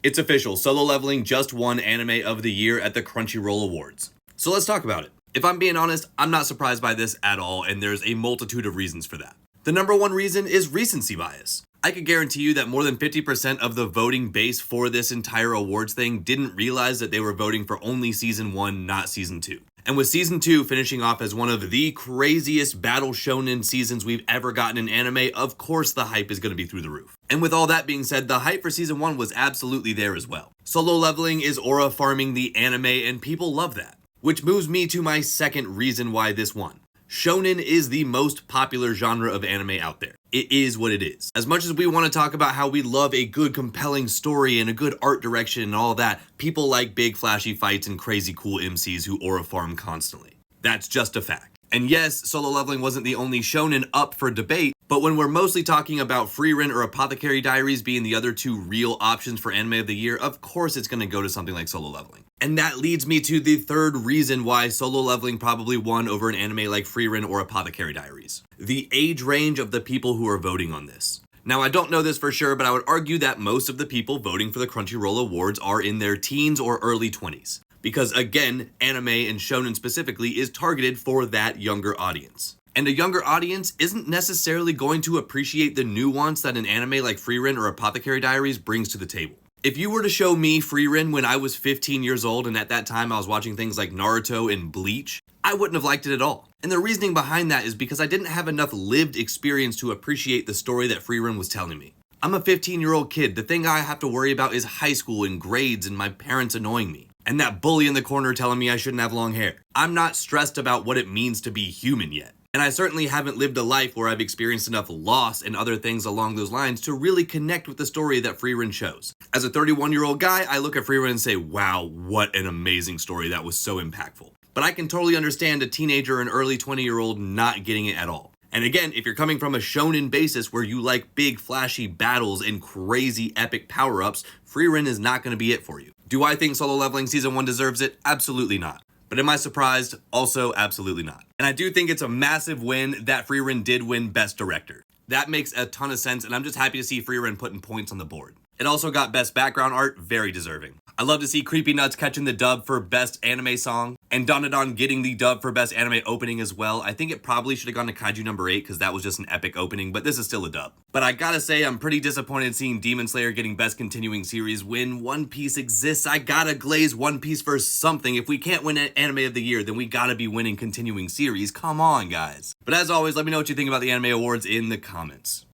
It's official, Solo Leveling just won Anime of the Year at the Crunchyroll Awards. So let's talk about it. If I'm being honest, I'm not surprised by this at all, and there's a multitude of reasons for that. The number one reason is recency bias. I could guarantee you that more than 50% of the voting base for this entire awards thing didn't realize that they were voting for only Season 1, not Season 2. And with Season 2 finishing off as one of the craziest battle shonen seasons we've ever gotten in anime, of course the hype is going to be through the roof. And with all that being said, the hype for Season 1 was absolutely there as well. Solo Leveling is aura farming the anime, and people love that. Which moves me to my second reason why this won. Shonen is the most popular genre of anime out there. It is what it is. As much as we want to talk about how we love a good compelling story and a good art direction and all that, people like big flashy fights and crazy cool MCs who aura farm constantly. That's just a fact. And yes, Solo Leveling wasn't the only shonen up for debate, but when we're mostly talking about Frieren or Apothecary Diaries being the other two real options for Anime of the Year, of course it's going to go to something like Solo Leveling. And that leads me to the third reason why Solo Leveling probably won over an anime like Frieren or Apothecary Diaries. The age range of the people who are voting on this. Now, I don't know this for sure, but I would argue that most of the people voting for the Crunchyroll Awards are in their teens or early 20s. Because again, anime and shonen specifically is targeted for that younger audience. And a younger audience isn't necessarily going to appreciate the nuance that an anime like Frieren or Apothecary Diaries brings to the table. If you were to show me Frieren when I was 15 years old and at that time I was watching things like Naruto and Bleach, I wouldn't have liked it at all. And the reasoning behind that is because I didn't have enough lived experience to appreciate the story that Frieren was telling me. I'm a 15-year-old kid. The thing I have to worry about is high school and grades and my parents annoying me. And that bully in the corner telling me I shouldn't have long hair. I'm not stressed about what it means to be human yet. And I certainly haven't lived a life where I've experienced enough loss and other things along those lines to really connect with the story that Frieren shows. As a 31-year-old guy, I look at Frieren and say, wow, what an amazing story, that was so impactful. But I can totally understand a teenager or an early 20-year-old not getting it at all. And again, if you're coming from a shonen basis where you like big flashy battles and crazy epic power-ups, Frieren is not going to be it for you. Do I think Solo Leveling Season 1 deserves it? Absolutely not. But am I surprised? Also, absolutely not. And I do think it's a massive win that Frieren did win Best Director. That makes a ton of sense, and I'm just happy to see Frieren putting points on the board. It also got Best Background Art, very deserving. I love to see Creepy Nuts catching the dub for Best Anime Song, and Dandadan getting the dub for Best Anime Opening as well. I think it probably should have gone to Kaiju number 8 because that was just an epic opening, but this is still a dub. But I gotta say, I'm pretty disappointed seeing Demon Slayer getting Best Continuing Series when One Piece exists. I gotta glaze One Piece for something. If we can't win Anime of the Year, then we gotta be winning Continuing Series. Come on, guys. But as always, let me know what you think about the Anime Awards in the comments.